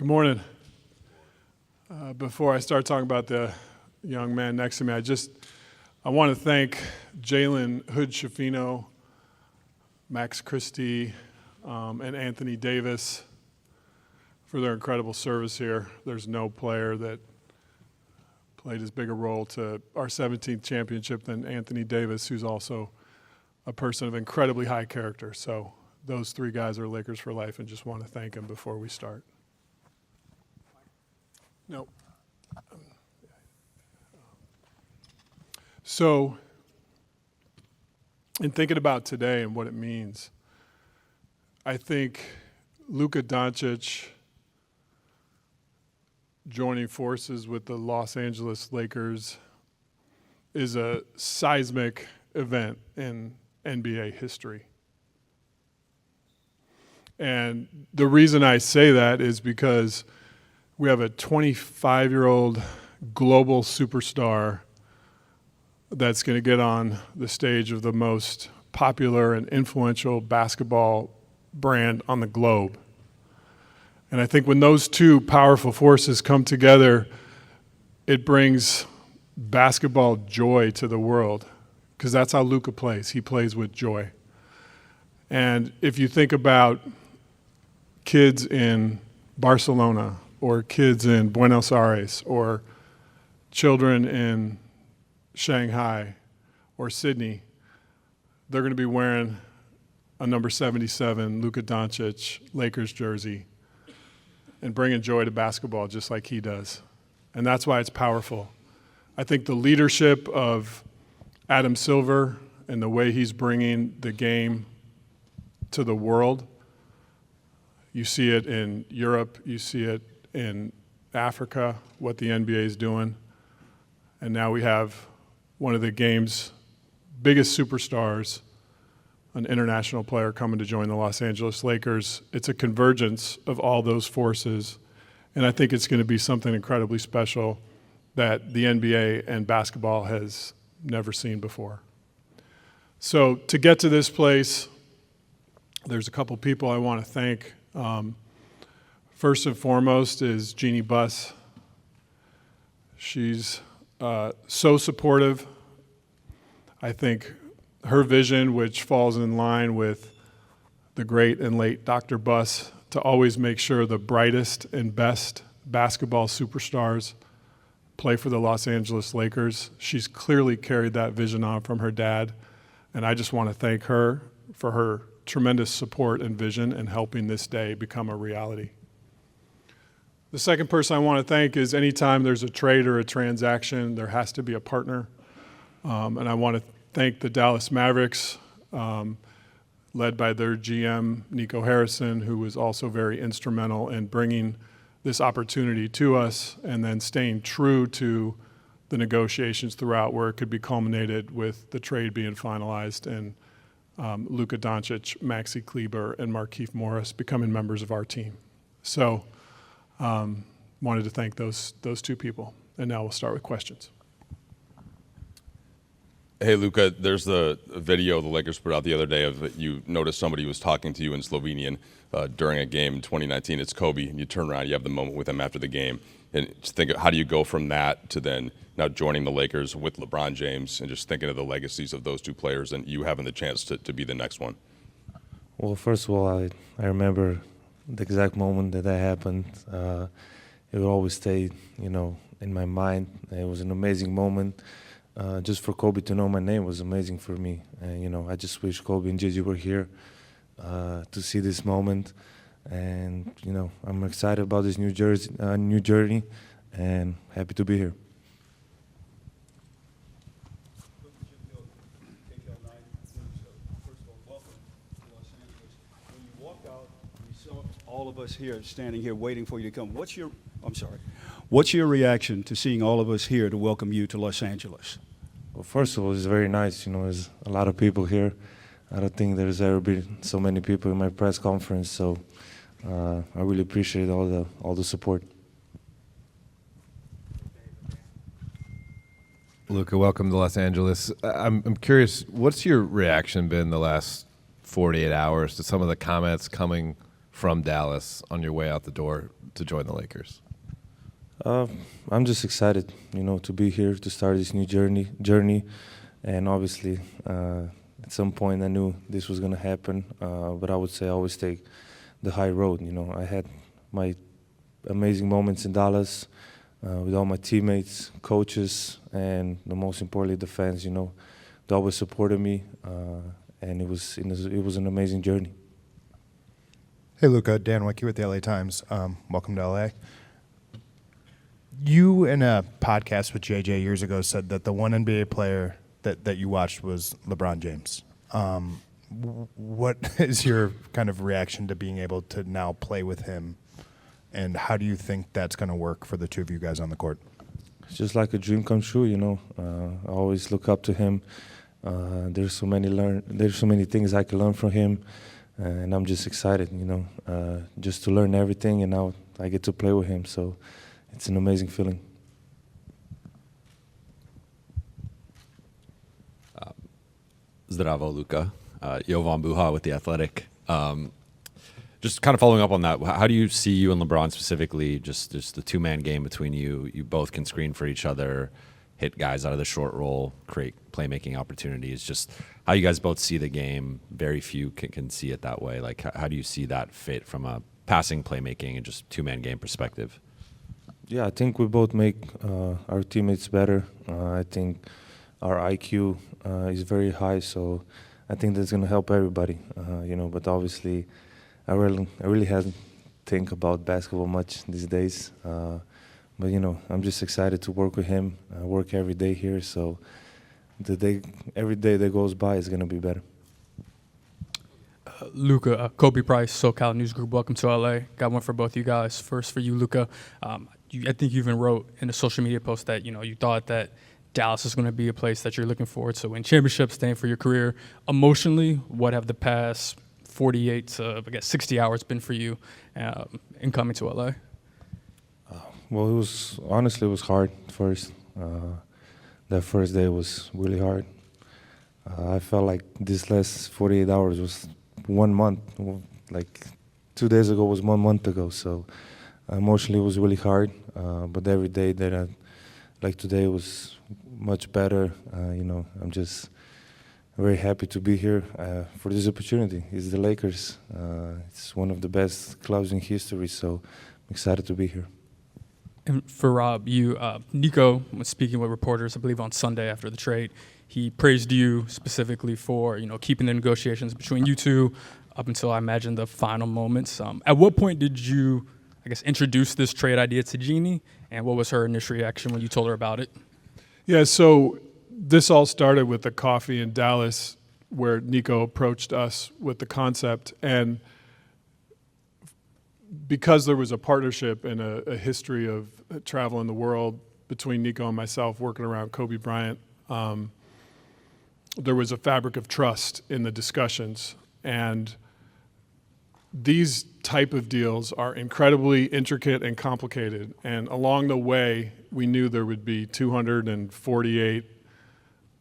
Good morning. Before I start talking about the young man next to me, I want to thank Jalen Hood-Schifino, Max Christie, and Anthony Davis for their incredible service here. There's no player that played as big a role to our 17th championship than Anthony Davis, who's also a person of incredibly high character. So those three guys are Lakers for life, and just want to thank them before we start. No. So, in thinking about today and what it means, I think Luka Dončić joining forces with the Los Angeles Lakers is a seismic event in NBA history. And the reason I say that is because we have a 25-year-old global superstar that's going to get on the stage of the most popular and influential basketball brand on the globe. And I think when those two powerful forces come together, it brings basketball joy to the world, because that's how Luka plays. He plays with joy. And if you think about kids in Barcelona or kids in Buenos Aires or children in Shanghai or Sydney, they're going to be wearing a number 77 Luka Dončić Lakers jersey and bringing joy to basketball just like he does. And that's why it's powerful. I think the leadership of Adam Silver and the way he's bringing the game to the world, you see it in Europe, you see it in Africa, what the NBA is doing. And now we have one of the game's biggest superstars, an international player coming to join the Los Angeles Lakers. It's a convergence of all those forces, and I think it's going to be something incredibly special that the NBA and basketball has never seen before. So to get to this place, there's a couple people I want to thank. First and foremost is Jeannie Buss. She's so supportive. I think her vision, which falls in line with the great and late Dr. Buss, to always make sure the brightest and best basketball superstars play for the Los Angeles Lakers. She's clearly carried that vision on from her dad, and I just want to thank her for her tremendous support and vision in helping this day become a reality. The second person I want to thank is anytime there's a trade or a transaction, there has to be a partner. And I want to thank the Dallas Mavericks, led by their GM, Nico Harrison, who was also very instrumental in bringing this opportunity to us and then staying true to the negotiations throughout, where it could be culminated with the trade being finalized and Luka Dončić, Maxi Kleber, and Markieff Morris becoming members of our team. So wanted to thank those two people. And now we'll start with questions. Hey, Luka, there's the video the Lakers put out the other day of you noticed somebody was talking to you in Slovenian during a game in 2019. It's Kobe, and you turn around, you have the moment with him after the game. And just think, how do you go from that to then now joining the Lakers with LeBron James and just thinking of the legacies of those two players and you having the chance to be the next one? Well, first of all, I remember the exact moment that happened. It will always stay, in my mind. It was an amazing moment. Just for Kobe to know my name was amazing for me. And, I just wish Kobe and Gigi were here to see this moment. And, I'm excited about this new journey and happy to be here. All of us here standing here waiting for you to come. What's your reaction to seeing all of us here to welcome you to Los Angeles? Well, first of all, it's very nice. There's a lot of people here. I don't think there's ever been so many people in my press conference, so I really appreciate all the support. Luka, welcome to Los Angeles. I'm curious, what's your reaction been the last 48 hours to some of the comments coming from Dallas on your way out the door to join the Lakers? I'm just excited, to be here to start this new journey, and obviously, at some point I knew this was going to happen. But I would say I always take the high road. I had my amazing moments in Dallas with all my teammates, coaches, and most importantly, the fans. They always supported me, and it was an amazing journey. Hey, Luka, Dan Wicke with the LA Times. Welcome to LA. You, in a podcast with JJ years ago, said that the one NBA player that you watched was LeBron James. What is your kind of reaction to being able to now play with him, and how do you think that's going to work for the two of you guys on the court? It's just like a dream come true, I always look up to him. There's so many things I can learn from him, and I'm just excited, just to learn everything, and now I get to play with him. So it's an amazing feeling. Zdravo, Luka. Jovan Buha with The Athletic. Just kind of following up on that, how do you see you and LeBron specifically, just the two-man game between you? You both can screen for each other, hit guys out of the short roll, create playmaking opportunities. Just how you guys both see the game. Very few can see it that way. Like, how do you see that fit from a passing, playmaking, and just two-man game perspective? Yeah, I think we both make our teammates better. I think our IQ is very high, so I think that's going to help everybody. But obviously, I really haven't think about basketball much these days. But I'm just excited to work with him. I work every day here, so every day that goes by is going to be better. Luka, Kobe Price, SoCal News Group. Welcome to LA. Got one for both you guys. First for you, Luka. I think you even wrote in a social media post that you thought that Dallas is going to be a place that you're looking forward to win championships, staying for your career. Emotionally, what have the past 48 to 60 hours been for you in coming to LA? Well, it was hard first. That first day was really hard. I felt like this last 48 hours was 1 month. Like 2 days ago was 1 month ago. So emotionally it was really hard. But every day like today was much better. I'm just very happy to be here for this opportunity. It's the Lakers. It's one of the best clubs in history. So I'm excited to be here. And for Rob, Nico was speaking with reporters, I believe on Sunday after the trade. He praised you specifically for, keeping the negotiations between you two up until, I imagine, the final moments. At what point did you, introduce this trade idea to Jeannie, and what was her initial reaction when you told her about it? Yeah, so this all started with the coffee in Dallas where Nico approached us with the concept, and because there was a partnership and a history of travel in the world between Nico and myself working around Kobe Bryant, there was a fabric of trust in the discussions. And these type of deals are incredibly intricate and complicated. And along the way, we knew there would be 248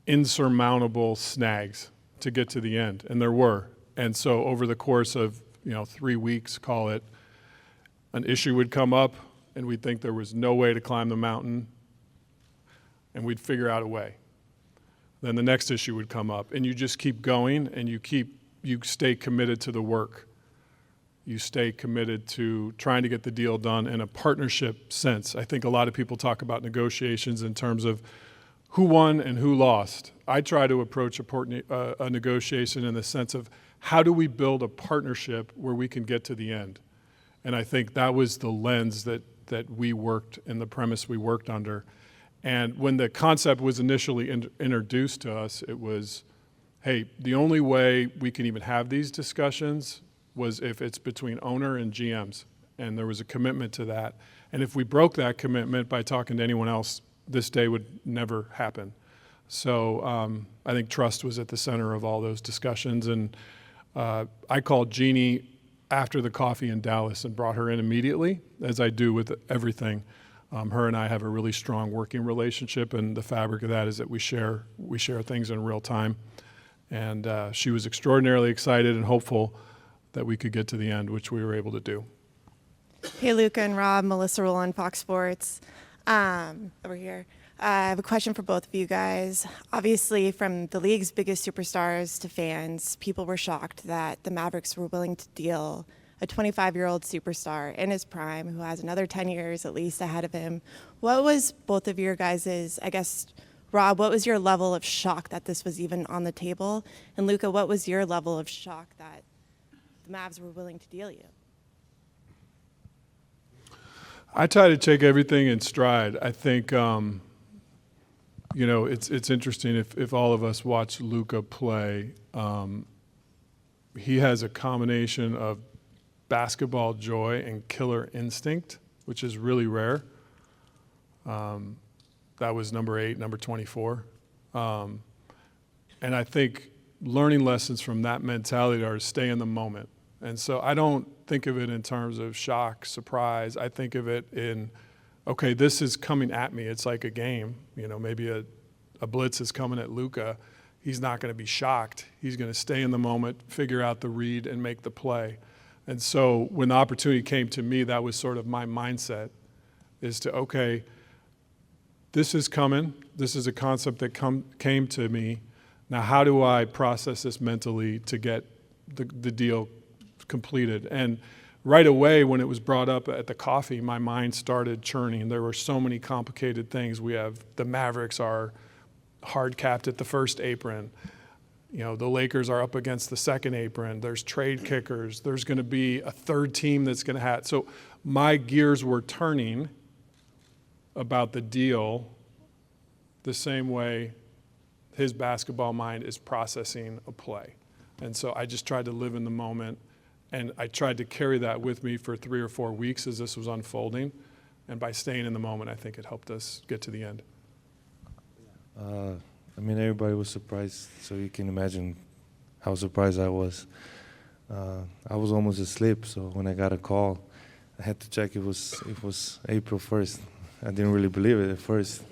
insurmountable snags to get to the end, and there were. And so over the course of 3 weeks, call it, an issue would come up, and we'd think there was no way to climb the mountain, and we'd figure out a way. Then the next issue would come up, and you just keep going, and you stay committed to the work. You stay committed to trying to get the deal done in a partnership sense. I think a lot of people talk about negotiations in terms of who won and who lost. I try to approach a negotiation in the sense of how do we build a partnership where we can get to the end? And I think that was the lens that we worked and the premise we worked under. And when the concept was initially introduced to us, it was, hey, the only way we can even have these discussions was if it's between owner and GMs. And there was a commitment to that. And if we broke that commitment by talking to anyone else, this day would never happen. So I think trust was at the center of all those discussions. And I called Jeannie after the coffee in Dallas and brought her in immediately, as I do with everything. Her and I have a really strong working relationship, and the fabric of that is that we share things in real time. And she was extraordinarily excited and hopeful that we could get to the end, which we were able to do. Hey, Luka and Rob, Melissa Rowland, Fox Sports. Over here. I have a question for both of you guys. Obviously, from the league's biggest superstars to fans, people were shocked that the Mavericks were willing to deal a 25-year-old superstar in his prime who has another 10 years at least ahead of him. What was both of your guys's, I guess, Rob, what was your level of shock that this was even on the table? And Luka, what was your level of shock that the Mavs were willing to deal you? I try to take everything in stride. I think, it's interesting if all of us watch Luka play. He has a combination of basketball joy and killer instinct, which is really rare. That was number 8, number 24. And I think learning lessons from that mentality are to stay in the moment. And so I don't think of it in terms of shock, surprise. I think of it in, okay, this is coming at me. It's like a game. Maybe a blitz is coming at Luka. He's not going to be shocked. He's going to stay in the moment, figure out the read, and make the play. And so when the opportunity came to me, that was sort of my mindset, is to, okay, this is coming. This is a concept that came to me. Now, how do I process this mentally to get the deal completed? And right away, when it was brought up at the coffee, my mind started churning. There were so many complicated things. We have the Mavericks are hard capped at the first apron. The Lakers are up against the second apron. There's trade kickers. There's going to be a third team that's going to have. So my gears were turning about the deal the same way his basketball mind is processing a play. And so I just tried to live in the moment, and I tried to carry that with me for 3 or 4 weeks as this was unfolding. And by staying in the moment, I think it helped us get to the end. Everybody was surprised, so you can imagine how surprised I was. I was almost asleep, so when I got a call, I had to check it was April 1st. I didn't really believe it at first,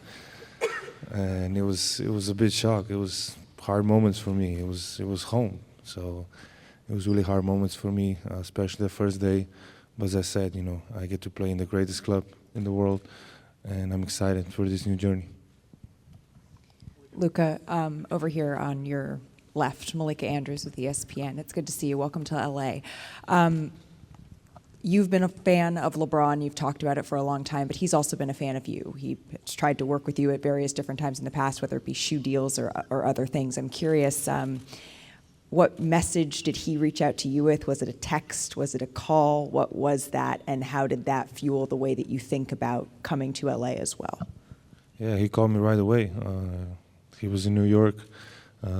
and it was a bit shock. It was hard moments for me. It was home, so it was really hard moments for me, especially the first day. But as I said, I get to play in the greatest club in the world, and I'm excited for this new journey. Luka, over here on your left, Malika Andrews with ESPN. It's good to see you. Welcome to LA. You've been a fan of LeBron. You've talked about it for a long time, but he's also been a fan of you. He's tried to work with you at various different times in the past, whether it be shoe deals or other things. I'm curious, what message did he reach out to you with? Was it a text? Was it a call? What was that? And how did that fuel the way that you think about coming to LA as well? Yeah, he called me right away. He was in New York,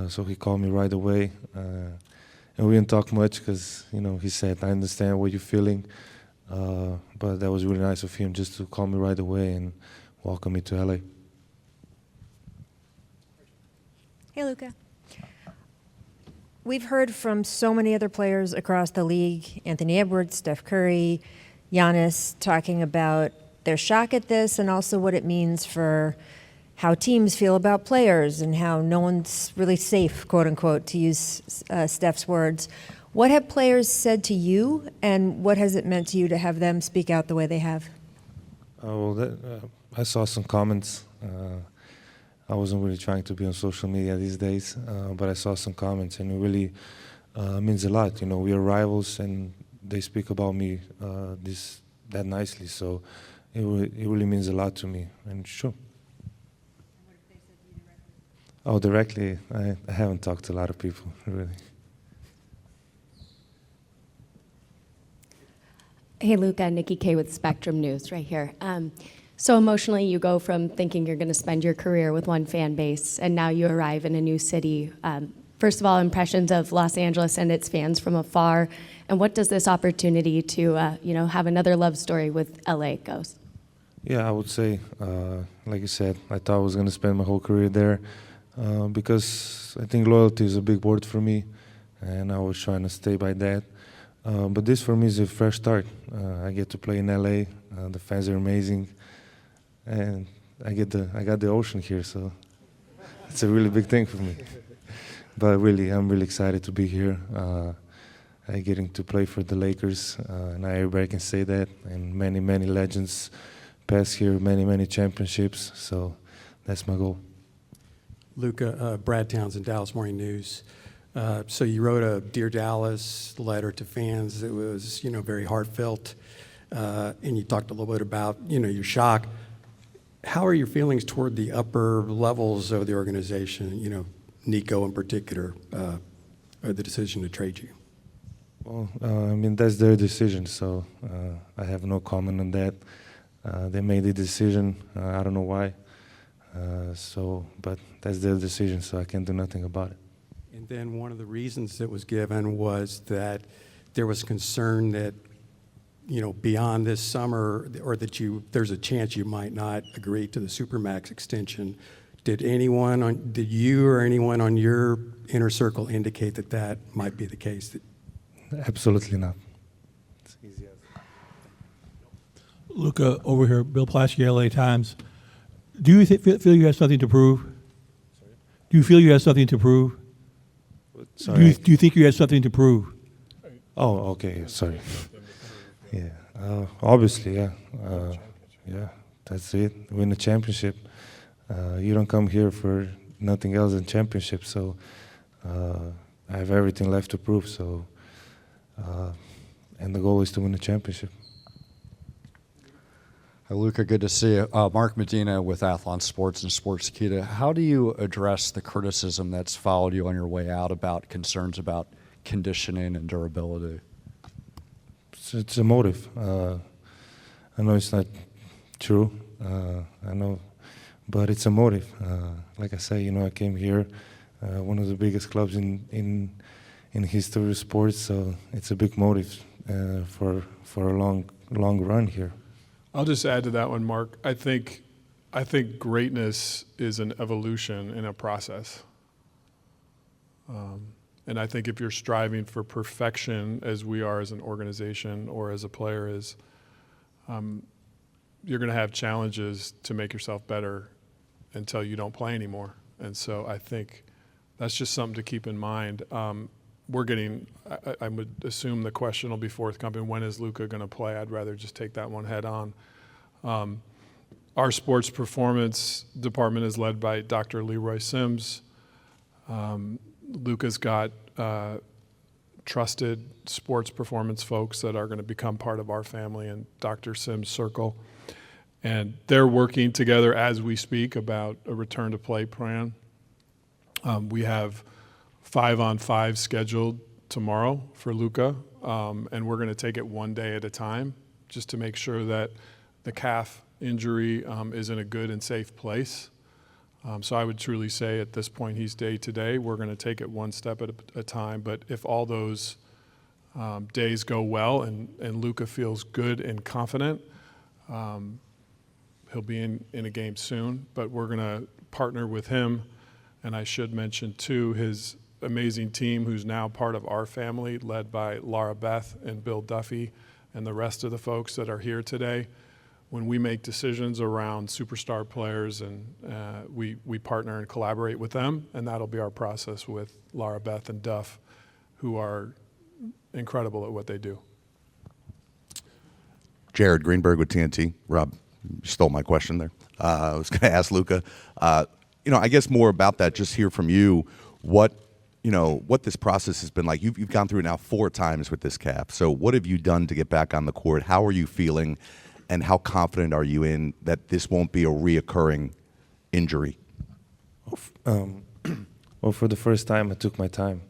so he called me right away. And we didn't talk much because, he said, I understand what you're feeling. But that was really nice of him just to call me right away and welcome me to LA. Hey, Luka. We've heard from so many other players across the league, Anthony Edwards, Steph Curry, Giannis, talking about their shock at this and also what it means for how teams feel about players and how no one's really safe, quote unquote, to use Steph's words. What have players said to you, and what has it meant to you to have them speak out the way they have? I saw some comments. I wasn't really trying to be on social media these days, but I saw some comments, and it really means a lot. We are rivals, and they speak about me that nicely, so it really means a lot to me, and sure. Oh, directly, I haven't talked to a lot of people, really. Hey, Luka, Nikki Kay with Spectrum News right here. So emotionally, you go from thinking you're going to spend your career with one fan base, and now you arrive in a new city. First of all, impressions of Los Angeles and its fans from afar, and what does this opportunity to have another love story with LA goes? Yeah, I would say, like you said, I thought I was going to spend my whole career there. Because I think loyalty is a big word for me, and I was trying to stay by that. But this for me is a fresh start. I get to play in LA. The fans are amazing, and I got the ocean here, so it's a really big thing for me. But really, I'm really excited to be here. getting to play for the Lakers. Now everybody can say that, and many legends passed here, many championships. So that's my goal. Luka, Brad Townsend, Dallas Morning News. So you wrote a Dear Dallas letter to fans. It was, very heartfelt, and you talked a little bit about, your shock. How are your feelings toward the upper levels of the organization, Nico in particular, or the decision to trade you? Well, that's their decision, so I have no comment on that. They made the decision. I don't know why. But that's their decision, so I can't do nothing about it. And then one of the reasons that was given was that there was concern that, beyond this summer, or that there's a chance you might not agree to the Supermax extension. Did you or anyone on your inner circle indicate that might be the case? Absolutely not. It's easy as Luka, over here, Bill Plaschke, LA Times. Do you feel you have something to prove? Sorry? Do you feel you have something to prove? Sorry. Do you think you have something to prove? Oh, okay. Sorry. Yeah. Obviously, yeah. Yeah. That's it. Win the championship. You don't come here for nothing else than championship. So I have everything left to prove. So, and the goal is to win the championship. Hi, Luka, good to see you. Mark Medina with Athlon Sports and Sportskeeda. How do you address the criticism that's followed you on your way out about concerns about conditioning and durability? It's a motive. I know it's not true. I know, but it's a motive. Like I say, I came here, one of the biggest clubs in history of sports, so it's a big motive for a long run here. I'll just add to that one, Mark. I think greatness is an evolution in a process. And I think if you're striving for perfection, as we are as an organization or as a player is, you're going to have challenges to make yourself better until you don't play anymore. And so I think that's just something to keep in mind. I would assume the question will be forthcoming, when is Luka going to play? I'd rather just take that one head on. Our sports performance department is led by Dr. Leroy Sims. Luka's got trusted sports performance folks that are going to become part of our family in Dr. Sims' circle. And they're working together as we speak about a return to play plan. We have 5-on-5 scheduled tomorrow for Luka, and we're going to take it one day at a time just to make sure that the calf injury is in a good and safe place. So I would truly say at this point he's day to day. We're going to take it one step at a time, but if all those days go well and Luka feels good and confident, he'll be in a game soon, but we're going to partner with him. And I should mention, too, his amazing team who's now part of our family, led by Laura Beth and Bill Duffy and the rest of the folks that are here today. When we make decisions around superstar players, and we partner and collaborate with them, and that'll be our process with Laura Beth and Duff, who are incredible at what they do. Jared Greenberg with TNT. Rob, you stole my question there. I was going to ask Luka. I guess more about that, just hear from you what this process has been like. You've gone through it now 4 times with this calf. So what have you done to get back on the court? How are you feeling? And how confident are you in that this won't be a reoccurring injury? Well, for the first time, I took my time.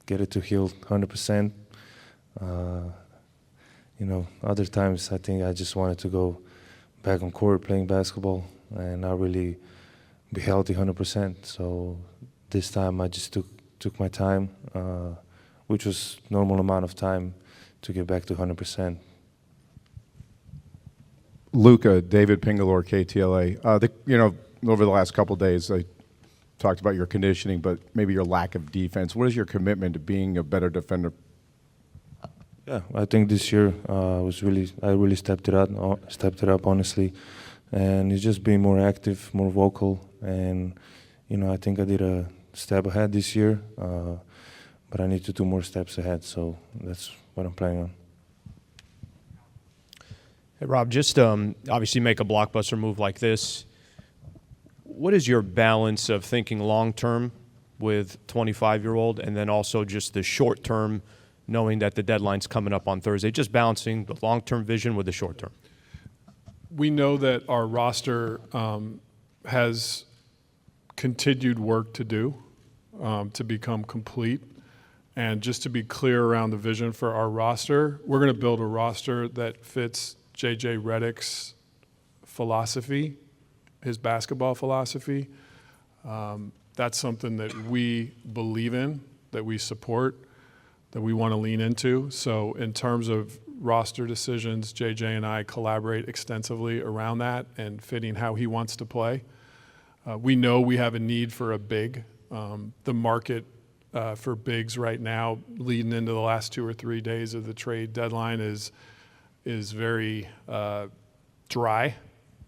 Get it to heal 100%. Other times I think I just wanted to go back on court playing basketball and not really be healthy 100%. So this time I just took my time, which was normal amount of time to get back to 100%. Luka, David Pingalore, KTLA. Over the last couple of days, I talked about your conditioning, but maybe your lack of defense. What is your commitment to being a better defender? Yeah, I think this year I really stepped it up honestly, and it's just being more active, more vocal, and I think I did a step ahead this year. But but I need to do more steps ahead. So that's what I'm planning on. Hey, Rob, just obviously make a blockbuster move like this. What is your balance of thinking long-term with 25-year-old and then also just the short-term, knowing that the deadline's coming up on Thursday, just balancing the long-term vision with the short-term? We know that our roster has continued work to do to become complete. And just to be clear around the vision for our roster, we're going to build a roster that fits J.J. Redick's philosophy, his basketball philosophy. That's something that we believe in, that we support, that we want to lean into. So in terms of roster decisions, J.J. and I collaborate extensively around that and fitting how he wants to play. We know we have a need for a big. The market for bigs right now, leading into the last 2 or 3 days of the trade deadline, is very dry.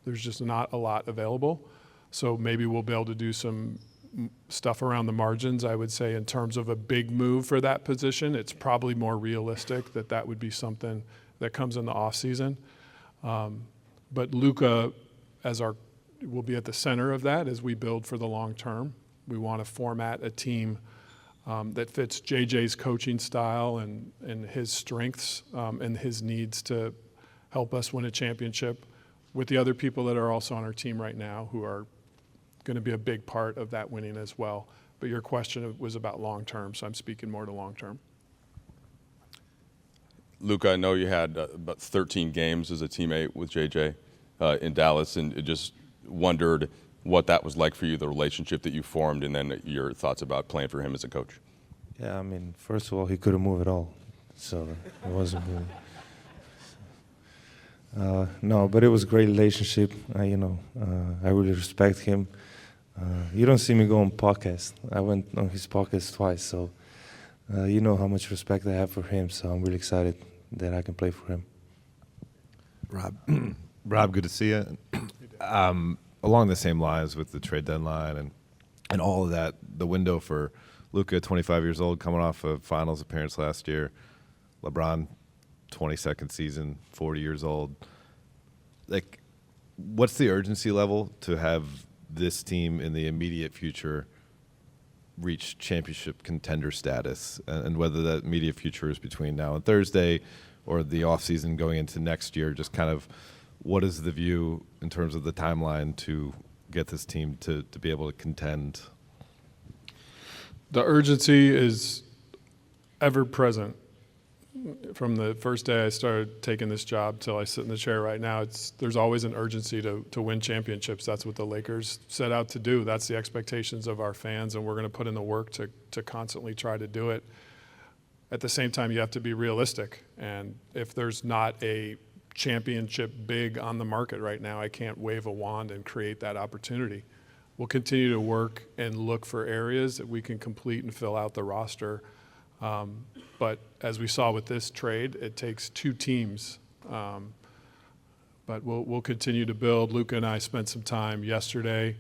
There's just not a lot available. So maybe we'll be able to do some stuff around the margins. I would say in terms of a big move for that position, it's probably more realistic that that would be something that comes in the offseason. But Luka will be at the center of that as we build for the long term. We want to format a team that fits JJ's coaching style and his strengths and his needs to help us win a championship with the other people that are also on our team right now who are going to be a big part of that winning as well. But your question was about long term, so I'm speaking more to long term. Luka, I know you had about 13 games as a teammate with JJ in Dallas, and just wondered what that was like for you, the relationship that you formed, and then your thoughts about playing for him as a coach. Yeah, I mean, first of all, he couldn't move at all, so it wasn't moving. No, but it was a great relationship. I really respect him. You don't see me go on podcast. I went on his podcast twice, so you know how much respect I have for him. So I'm really excited that I can play for him. Rob, good to see you. Along the same lines with the trade deadline and all of that, the window for Luka, 25 years old, coming off a finals appearance last year. LeBron, 22nd season, 40 years old. Like, what's the urgency level to have this team in the immediate future reach championship contender status? And whether that immediate future is between now and Thursday or the offseason going into next year, just kind of what is the view in terms of the timeline to get this team to be able to contend? The urgency is ever present. From the first day I started taking this job till I sit in the chair right now, there's always an urgency to win championships. That's what the Lakers set out to do. That's the expectations of our fans, and we're going to put in the work to constantly try to do it. At the same time, you have to be realistic, and if there's not a championship big on the market right now, I can't wave a wand and create that opportunity. We'll continue to work and look for areas that we can complete and fill out the roster. But as we saw with this trade, it takes 2 teams. But we'll continue to build. Luka and I spent some time yesterday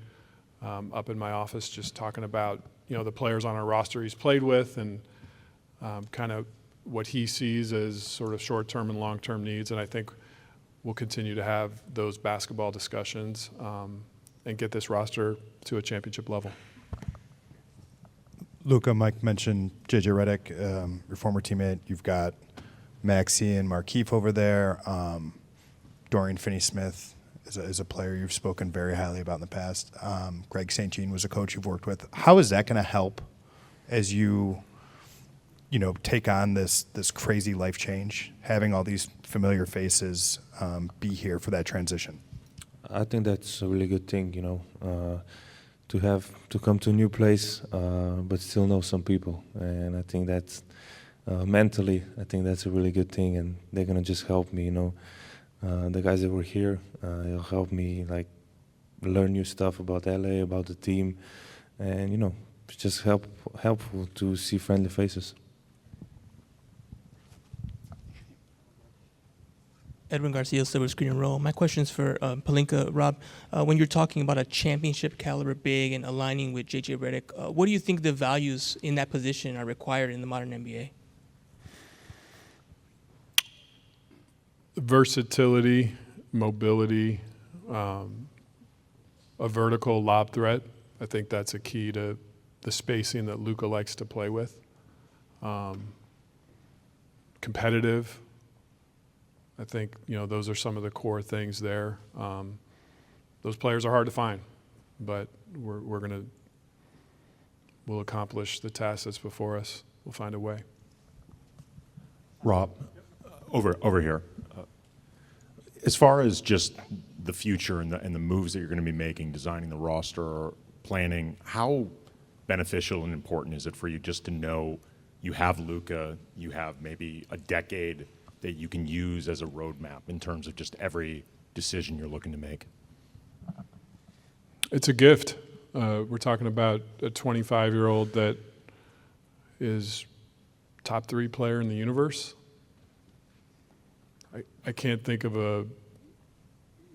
up in my office just talking about the players on our roster he's played with and kind of what he sees as sort of short-term and long-term needs. And I think we'll continue to have those basketball discussions and get this roster to a championship level. Luka, Mike mentioned J.J. Redick, your former teammate. You've got Maxey and Markieff over there. Dorian Finney-Smith is a player you've spoken very highly about in the past. Greg St. Jean was a coach you've worked with. How is that going to help as you take on this crazy life change, having all these familiar faces be here for that transition? I think that's a really good thing, to come to a new place, but still know some people. And I think that's mentally, I think that's a really good thing, and they're gonna just help me. The guys that were here, it'll help me learn new stuff about LA, about the team, and it's just helpful to see friendly faces. Edwin Garcia, Silver Screen and Roll. My question is for Pelinka. Rob, when you're talking about a championship caliber big and aligning with JJ Redick, what do you think the values in that position are required in the modern NBA? Versatility, mobility, a vertical lob threat. I think that's a key to the spacing that Luka likes to play with. Competitive. I think, those are some of the core things there. Those players are hard to find, but we'll accomplish the task that's before us. We'll find a way. Rob, over here. As far as just the future and the moves that you're going to be making, designing the roster, planning, how beneficial and important is it for you just to know you have Luka, you have maybe a decade that you can use as a roadmap in terms of just every decision you're looking to make? It's a gift. We're talking about a 25-year-old that is top 3 player in the universe. I can't think of a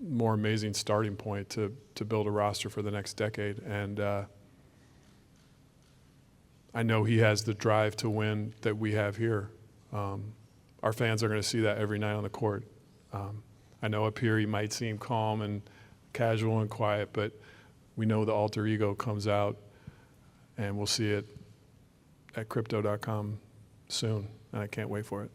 more amazing starting point to build a roster for the next decade. And I know he has the drive to win that we have here. Our fans are going to see that every night on the court. I know up here he might seem calm and casual and quiet, but we know the alter ego comes out, and we'll see it at crypto.com soon, and I can't wait for it.